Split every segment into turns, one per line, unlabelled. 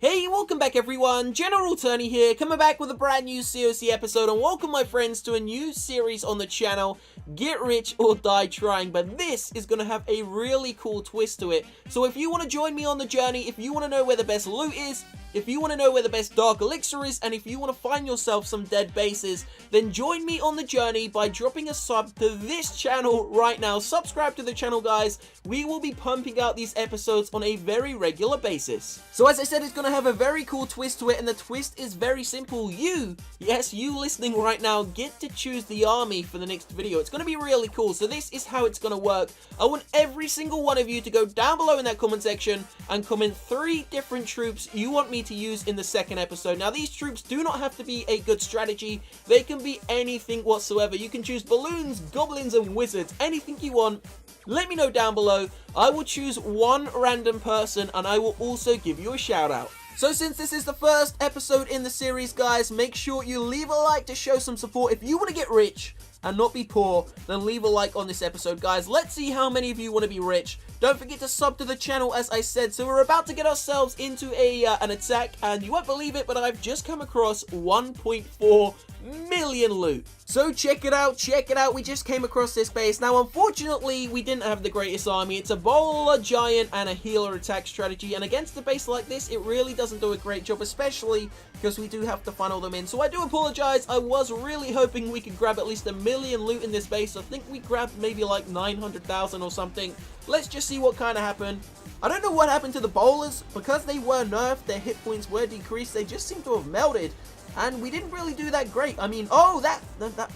Hey, welcome back everyone, General Tony here, coming back with a brand new COC episode, and welcome my friends to a new series on the channel, Get Rich or Die Trying, but this is going to have a really cool twist to it. So if you want to join me on the journey, if you want to know where the best loot is, if you want to know where the best dark elixir is, and if you want to find yourself some dead bases, then join me on the journey by dropping a sub to this channel right now. Subscribe to the channel, guys. We will be pumping out these episodes on a very regular basis. So as I said, it's going to have a very cool twist to it, and the twist is very simple. Yes, you listening right now, get to choose the army for the next video. It's going to be really cool. So this is how it's going to work. I want every single one of you to go down below in that comment section and comment 3 different troops you want me to use in the second episode. Now, these troops do not have to be a good strategy. They can be anything whatsoever. You can choose balloons, goblins, and wizards. Anything you want. Let me know down below. I will choose one random person, and I will also give you a shout out. So since this is the first episode in the series, guys, make sure you leave a like to show some support. If you want to get rich and not be poor, then leave a like on this episode, guys. Let's see how many of you want to be rich. Don't forget to sub to the channel, as I said. So we're about to get ourselves into an attack, and you won't believe it, but I've just come across 1.4 million loot. So check it out, we just came across this base. Now, unfortunately, we didn't have the greatest army. It's a bowler, giant, and a healer attack strategy, and against a base like this, it really doesn't do a great job, especially because we do have to funnel them in. So I do apologize. I was really hoping we could grab at least 1 million loot in this base. I think we grabbed maybe like 900,000 or something. Let's just see what kind of happened. I don't know what happened to the bowlers. Because they were nerfed, their hit points were decreased. They just seem to have melted. And we didn't really do that great. I mean, oh,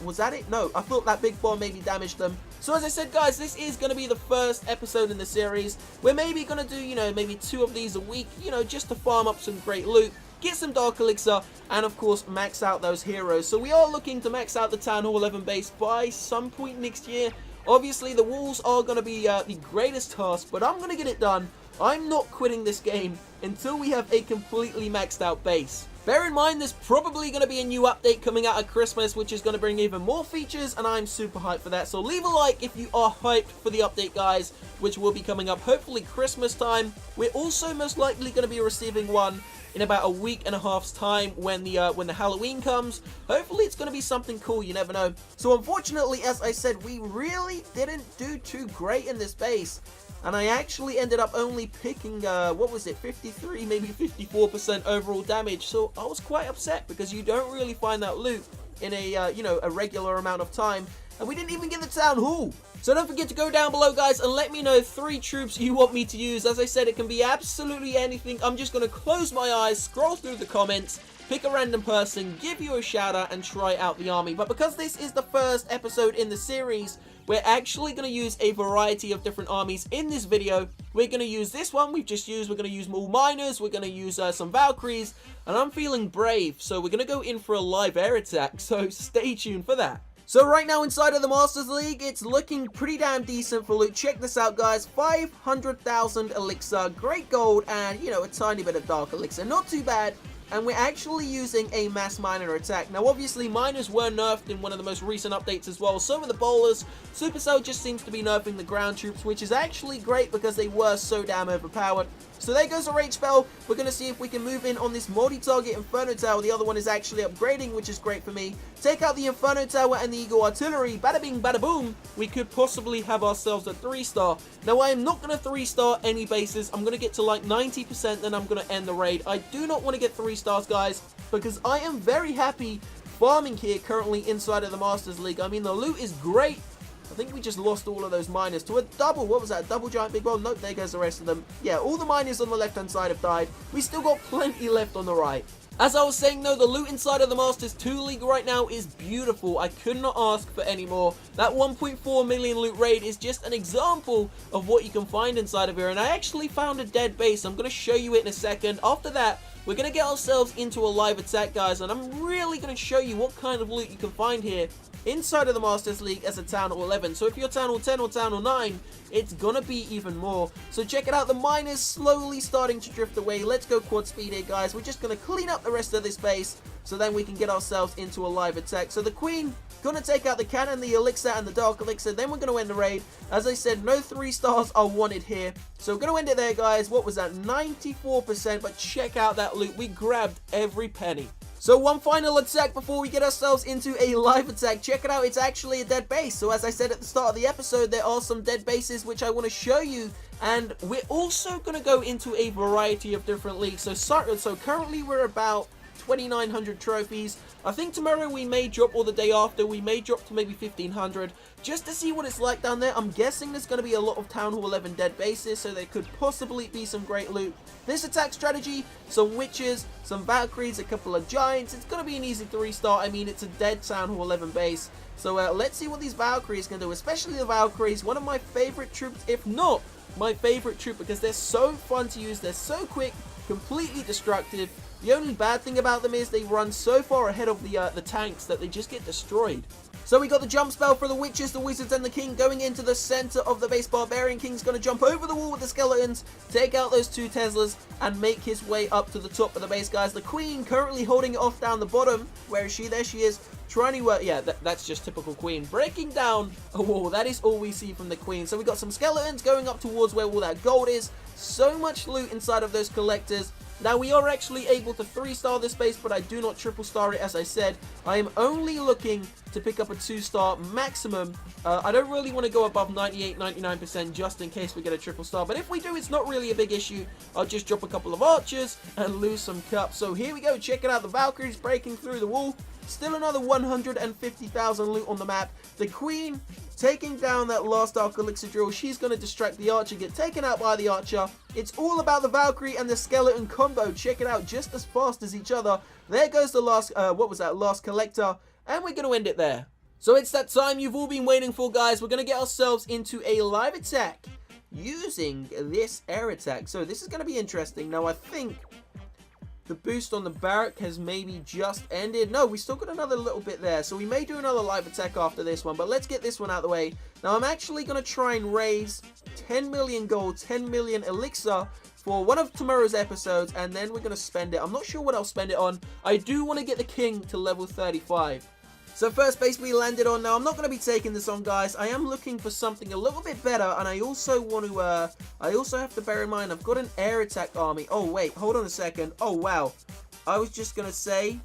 was that it? No, I thought that big bomb maybe damaged them. So as I said, guys, this is going to be the first episode in the series. We're maybe going to do, maybe 2 of these a week, just to farm up some great loot, get some dark elixir, and of course, max out those heroes. So we are looking to max out the Town Hall 11 base by some point next year. Obviously, the walls are going to be the greatest task, but I'm going to get it done. I'm not quitting this game until we have a completely maxed out base. Bear in mind, there's probably going to be a new update coming out at Christmas, which is going to bring even more features, and I'm super hyped for that. So leave a like if you are hyped for the update, guys, which will be coming up hopefully Christmas time. We're also most likely going to be receiving one in about a week and a half's time when the Halloween comes. Hopefully it's going to be something cool, you never know. So unfortunately, as I said, we really didn't do too great in this base. And I actually ended up only picking, 53, maybe 54% overall damage. So I was quite upset because you don't really find that loot in a, a regular amount of time. And we didn't even get the Town Hall. So don't forget to go down below, guys, and let me know 3 troops you want me to use. As I said, it can be absolutely anything. I'm just going to close my eyes, scroll through the comments, pick a random person, give you a shout out, and try out the army. But because this is the first episode in the series, we're actually going to use a variety of different armies in this video. We're going to use this one we've just used. We're going to use more miners. We're going to use some Valkyries. And I'm feeling brave, so we're going to go in for a live air attack. So stay tuned for that. So right now inside of the Masters League, it's looking pretty damn decent for loot. Check this out, guys. 500,000 elixir, great gold, and, a tiny bit of dark elixir. Not too bad. And we're actually using a mass miner attack. Now, obviously, miners were nerfed in one of the most recent updates as well. So were the bowlers. Supercell just seems to be nerfing the ground troops, which is actually great because they were so damn overpowered. So there goes a rage spell. We're going to see if we can move in on this multi-target Inferno Tower. The other one is actually upgrading, which is great for me. Take out the Inferno Tower and the Eagle Artillery. Bada bing, bada boom. We could possibly have ourselves a 3-star. Now, I am not going to 3-star any bases. I'm going to get to like 90%, then I'm going to end the raid. I do not want to get 3 stars, guys, because I am very happy farming here currently inside of the Masters League. I mean, the loot is great. I think we just lost all of those miners to a double. What was that? A double giant big bomb? Nope, there goes the rest of them. Yeah, all the miners on the left-hand side have died. We still got plenty left on the right. As I was saying, though, the loot inside of the Masters 2 League right now is beautiful. I could not ask for any more. That 1.4 million loot raid is just an example of what you can find inside of here. And I actually found a dead base. I'm going to show you it in a second. After that, we're going to get ourselves into a live attack, guys. And I'm really going to show you what kind of loot you can find here inside of the Masters League as a Town Hall 11. So if you're Town Hall 10 or Town Hall 9, it's gonna be even more. So check it out, the miners slowly starting to drift away. Let's go quad speed here, guys. We're just gonna clean up the rest of this base so then we can get ourselves into a live attack. So the Queen gonna take out the cannon, the elixir, and the dark elixir. Then we're gonna end the raid. As I said, no 3 stars are wanted here. So we're gonna end it there, guys. What was that? 94%. But check out that loot. We grabbed every penny. So one final attack before we get ourselves into a live attack. Check it out, it's actually a dead base. So as I said at the start of the episode, there are some dead bases which I want to show you. And we're also going to go into a variety of different leagues. So currently we're about 2,900 trophies. I think tomorrow we may drop, or the day after, we may drop to maybe 1,500. Just to see what it's like down there. I'm guessing there's going to be a lot of Town Hall 11 dead bases, so there could possibly be some great loot. This attack strategy, some witches, some Valkyries, a couple of giants. It's going to be an easy 3-star. I mean, it's a dead Town Hall 11 base. So let's see what these Valkyries can do, especially the Valkyries. One of my favorite troops, if not my favorite troop, because they're so fun to use. They're so quick, completely destructive. The only bad thing about them is they run so far ahead of the tanks that they just get destroyed. So we got the jump spell for the witches, the wizards, and the king going into the center of the base. Barbarian King's going to jump over the wall with the skeletons, take out those 2 Teslas, and make his way up to the top of the base, guys. The Queen currently holding it off down the bottom. Where is she? There she is. Trying to, yeah, that's just typical Queen. Breaking down a wall. That is all we see from the Queen. So we got some skeletons going up towards where all that gold is. So much loot inside of those collectors. Now, we are actually able to 3-star this base, but I do not triple-star it, as I said. I am only looking to pick up a 2-star maximum. I don't really want to go above 98, 99% just in case we get a triple-star. But if we do, it's not really a big issue. I'll just drop a couple of archers and lose some cups. So here we go. Check it out. The Valkyries breaking through the wall. Still another 150,000 loot on the map. The Queen taking down that last Dark Elixir drill. She's going to distract the archer, get taken out by the archer. It's all about the Valkyrie and the skeleton combo. Check it out, just as fast as each other. There goes the last, last collector. And we're going to end it there. So it's that time you've all been waiting for, guys. We're going to get ourselves into a live attack using this air attack. So this is going to be interesting. Now, I think the boost on the barrack has maybe just ended. No, we still got another little bit there. So we may do another live attack after this one. But let's get this one out of the way. Now, I'm actually going to try and raise 10 million gold, 10 million elixir for one of tomorrow's episodes. And then we're going to spend it. I'm not sure what I'll spend it on. I do want to get the king to level 35. So first base we landed on. Now, I'm not going to be taking this on, guys. I am looking for something a little bit better. And I also want to, I also have to bear in mind, I've got an air attack army. Oh, wait, hold on a second. Oh, wow. I was just going to say,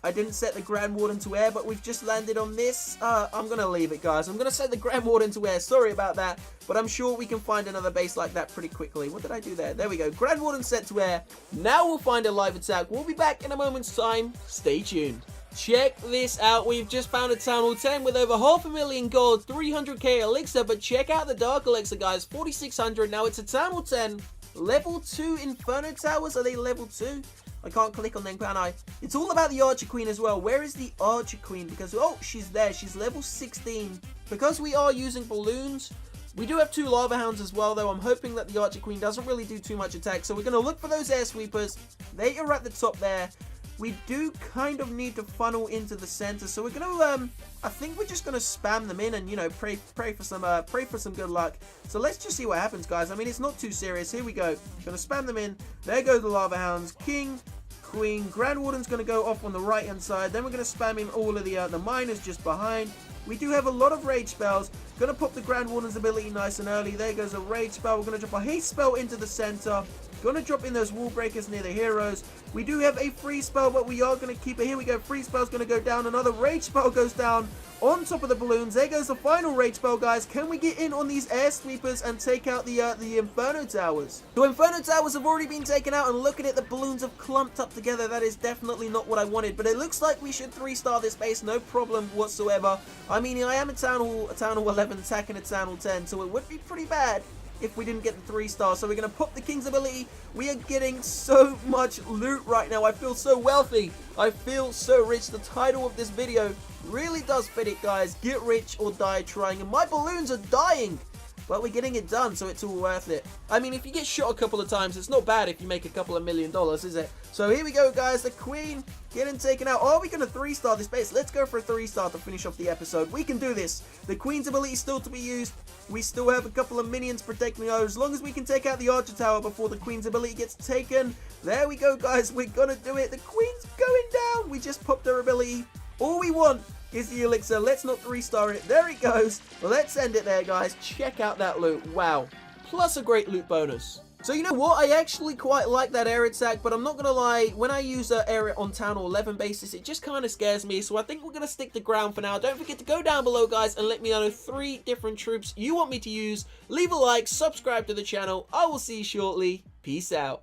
I didn't set the Grand Warden to air, but we've just landed on this. I'm going to leave it, guys. I'm going to set the Grand Warden to air. Sorry about that. But I'm sure we can find another base like that pretty quickly. What did I do there? There we go. Grand Warden set to air. Now we'll find a live attack. We'll be back in a moment's time. Stay tuned. Check this out. We've just found a Town Hall 10 with over 500,000 gold, 300k elixir. But check out the Dark Elixir, guys. 4,600. Now it's a Town Hall 10. Level 2 Inferno Towers. Are they level 2? I can't click on them, can I? It's all about the Archer Queen as well. Where is the Archer Queen? Because, oh, she's there. She's level 16. Because we are using balloons, we do have 2 Lava Hounds as well, though. I'm hoping that the Archer Queen doesn't really do too much attack. So we're going to look for those Air Sweepers. They are at the top there. We do kind of need to funnel into the center, so we're gonna I think we're just gonna spam them in and, you know, pray for some good luck. So let's just see what happens, guys. I mean, it's not too serious. Here we go. Gonna spam them in. There go the Lava Hounds. King, Queen, Grand Warden's gonna go off on the right hand side. Then we're gonna spam in all of the miners just behind. We do have a lot of rage spells. Gonna pop the Grand Warden's ability nice and early. There goes a rage spell. We're gonna drop a haste spell into the center. Gonna drop in those wall breakers near the heroes. We do have a free spell, but we are gonna keep it. Here we go. Free spell's gonna go down. Another rage spell goes down on top of the balloons. There goes the final rage spell, guys. Can we get in on these air sweepers and take out the Inferno Towers? The Inferno Towers have already been taken out, and look at it. The balloons have clumped up together. That is definitely not what I wanted, but it looks like we should 3-star this base. No problem whatsoever. I mean, I am a Town Hall 11 attacking a Town Hall 10, so it would be pretty bad if we didn't get the 3-star. So we're going to pop the King's ability. We are getting so much loot right now. I feel so wealthy. I feel so rich. The title of this video really does fit it, guys. Get rich or die trying. And my balloons are dying. but we're getting it done, so it's all worth it. I mean, if you get shot a couple of times, it's not bad if you make a couple of $1 million, is it? So here we go, guys. The queen getting taken out. Oh, are we going to 3-star this base? Let's go for a 3-star to finish off the episode. We can do this. The queen's ability is still to be used. We still have a couple of minions protecting her. As long as we can take out the archer tower before the queen's ability gets taken. There we go, guys. We're going to do it. The queen's going down. We just popped her ability. All we want is the elixir. Let's not 3-star it. There it goes. Let's end it there, guys. Check out that loot. Wow. Plus a great loot bonus. So you know what? I actually quite like that air attack, but I'm not going to lie. When I use air on Town Hall 11 basis, it just kind of scares me. So I think we're going to stick to ground for now. Don't forget to go down below, guys, and let me know 3 different troops you want me to use. Leave a like, subscribe to the channel. I will see you shortly. Peace out.